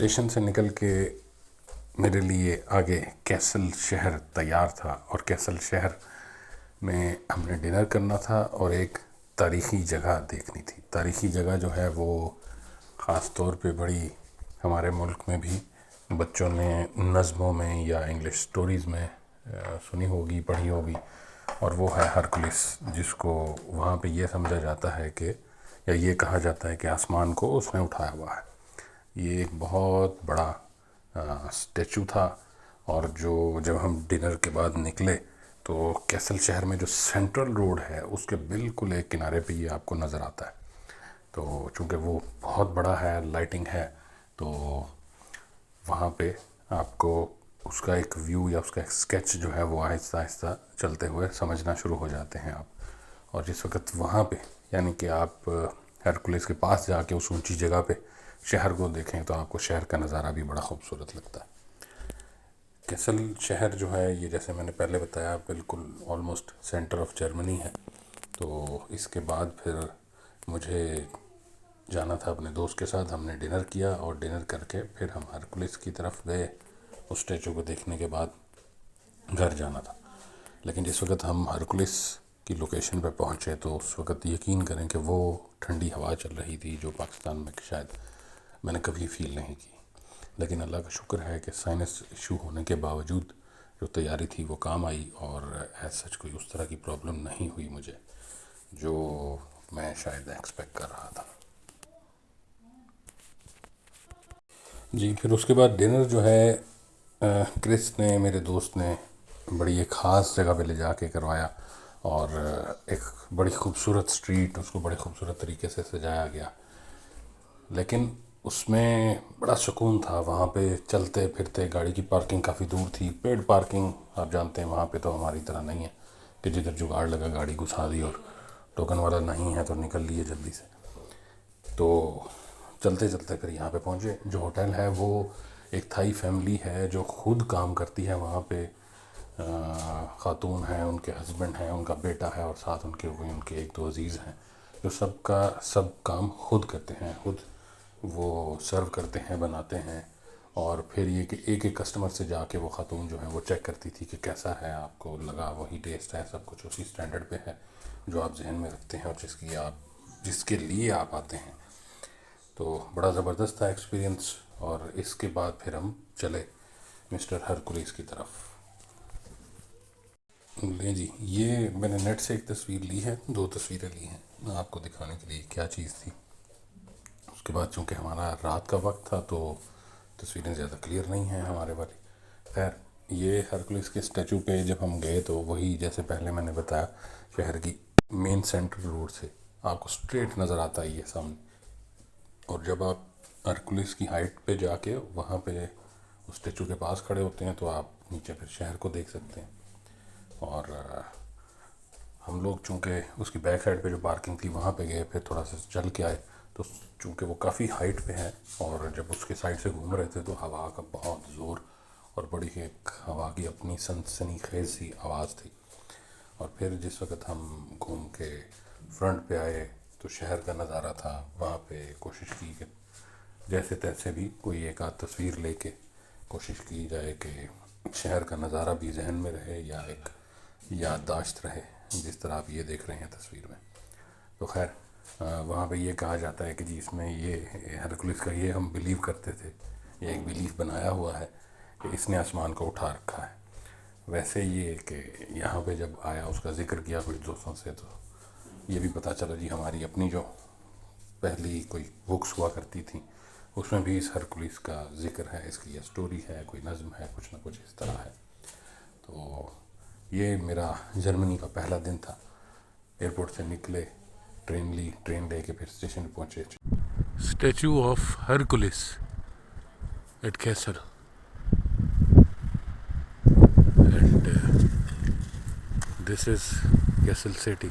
Station سے نکل کے میرے لیے آگے کیسل شہر تیار تھا، اور کیسل شہر میں ہم نے ڈنر کرنا تھا اور ایک تاریخی جگہ دیکھنی تھی۔ تاریخی جگہ جو ہے وہ خاص طور پہ بڑی ہمارے ملک میں بھی بچوں نے نظموں میں یا انگلش سٹوریز میں سنی ہوگی، پڑھی ہوگی، اور وہ ہے ہرکولس، جس کو وہاں پہ یہ سمجھا جاتا ہے کہ یا یہ کہا جاتا ہے کہ آسمان کو اس نے اٹھایا ہوا ہے۔ یہ ایک بہت بڑا اسٹیچو تھا، اور جب ہم ڈنر کے بعد نکلے تو کیسل شہر میں جو سینٹرل روڈ ہے اس کے بالکل ایک کنارے پہ یہ آپ کو نظر آتا ہے۔ تو چونکہ وہ بہت بڑا ہے، لائٹنگ ہے، تو وہاں پہ آپ کو اس کا ایک ویو یا اس کا ایک سکیچ جو ہے وہ آہستہ آہستہ چلتے ہوئے سمجھنا شروع ہو جاتے ہیں آپ۔ اور جس وقت وہاں پہ یعنی کہ آپ ہرکولس کے پاس جا کے اس اونچی جگہ پہ شہر کو دیکھیں تو آپ کو شہر کا نظارہ بھی بڑا خوبصورت لگتا ہے۔ کیسل شہر جو ہے یہ، جیسے میں نے پہلے بتایا، بالکل آلموسٹ سینٹر آف جرمنی ہے۔ تو اس کے بعد پھر مجھے جانا تھا اپنے دوست کے ساتھ، ہم نے ڈنر کیا، اور ڈنر کر کے پھر ہم ہرکولس کی طرف گئے۔ اس اسٹیچو کو دیکھنے کے بعد گھر جانا تھا، لیکن جس وقت ہم ہرکولس کی لوکیشن پہ پہنچے تو اس وقت یقین کریں کہ وہ ٹھنڈی ہوا چل رہی تھی جو پاکستان میں شاید میں نے کبھی فیل نہیں کی۔ لیکن اللہ کا شکر ہے کہ سائنس ایشو ہونے کے باوجود جو تیاری تھی وہ کام آئی، اور ایز سچ کوئی اس طرح کی پرابلم نہیں ہوئی مجھے جو میں شاید ایکسپیکٹ کر رہا تھا۔ جی، پھر اس کے بعد ڈنر جو ہے کرس نے، میرے دوست نے، بڑی ایک خاص جگہ پہ لے جا کے کروایا، اور ایک بڑی خوبصورت اسٹریٹ، اس کو بڑے خوبصورت طریقے سے سجایا گیا، لیکن اس میں بڑا سکون تھا۔ وہاں پہ چلتے پھرتے، گاڑی کی پارکنگ کافی دور تھی، پیڈ پارکنگ آپ جانتے ہیں وہاں پہ تو ہماری طرح نہیں ہے کہ جدھر جگاڑ لگا گاڑی گھسا دی، اور ٹوکن والا نہیں ہے تو نکل لیے جلدی سے۔ تو چلتے چلتے پھر یہاں پہ پہنچے۔ جو ہوٹل ہے وہ ایک تھائی فیملی ہے جو خود کام کرتی ہے وہاں پہ، خاتون ہیں، ان کے ہسبینڈ ہیں، ان کا بیٹا ہے، اور ساتھ ان کے ایک دو عزیز ہیں، جو سب کام خود کرتے ہیں، خود وہ سرو کرتے ہیں، بناتے ہیں۔ اور پھر یہ کہ ایک ایک کسٹمر سے جا کے وہ خاتون جو ہے وہ چیک کرتی تھی کہ کیسا ہے، آپ کو لگا وہی ٹیسٹ ہے، سب کچھ اسی اسٹینڈرڈ پہ ہے جو آپ ذہن میں رکھتے ہیں اور جس کے لیے آپ آتے ہیں۔ تو بڑا زبردست تھا ایکسپیرینس۔ اور اس کے بعد پھر ہم چلے مسٹر ہرکولس کی طرف۔ لیں جی، یہ میں نے نیٹ سے ایک تصویر لی ہے، دو تصویریں لی ہیں آپ کو دکھانے کے لیے کیا چیز تھی۔ اس کے بعد چونکہ ہمارا رات کا وقت تھا تو تصویریں زیادہ کلیئر نہیں ہیں ہمارے والی۔ خیر، یہ ہرکولس کے اسٹیچو پہ جب ہم گئے تو وہی جیسے پہلے میں نے بتایا، شہر کی مین سینٹرل روڈ سے آپ کو اسٹریٹ نظر آتا ہے یہ سامنے، اور جب آپ ہرکولس کی ہائٹ پہ جا کے وہاں پہ اس اسٹیچو کے پاس کھڑے ہوتے ہیں تو آپ نیچے پھر شہر کو دیکھ سکتے ہیں۔ اور ہم لوگ چونکہ اس کی بیک سائڈ پہ جو پارکنگ تھی وہاں پہ گئے، پھر تھوڑا سا چل کے آئے، تو چونکہ وہ کافی ہائٹ پہ ہے، اور جب اس کے سائڈ سے گھوم رہے تھے تو ہوا کا بہت زور، اور بڑی ایک ہوا کی اپنی سنسنی خیز سی آواز تھی۔ اور پھر جس وقت ہم گھوم کے فرنٹ پہ آئے تو شہر کا نظارہ تھا، وہاں پہ کوشش کی کہ جیسے تیسے بھی کوئی ایک آدھ تصویر لے کے کوشش کی جائے کہ شہر کا نظارہ بھی ذہن میں رہے یا ایک یادداشت رہے، جس طرح آپ یہ دیکھ رہے ہیں تصویر میں۔ تو خیر، وہاں پہ یہ کہا جاتا ہے کہ جی اس میں یہ ہرکولس کا یہ ہم بلیو کرتے تھے، یہ ایک بلیف بنایا ہوا ہے کہ اس نے آسمان کو اٹھا رکھا ہے۔ ویسے یہ کہ یہاں پہ جب آیا، اس کا ذکر کیا کچھ دوستوں سے، تو یہ بھی پتہ چلا جی ہماری اپنی جو پہلی کوئی بکس ہوا کرتی تھیں اس میں بھی اس ہرکولس کا ذکر ہے، اس کی یہ سٹوری ہے، کوئی نظم ہے، کچھ نہ کچھ اس طرح ہے۔ تو یہ میرا جرمنی کا پہلا دن تھا۔ ایئرپورٹ سے نکلے، ٹرین لے کے پھر اسٹیشن پہنچے۔ Statue of Hercules at Kassel, and this is Kassel city.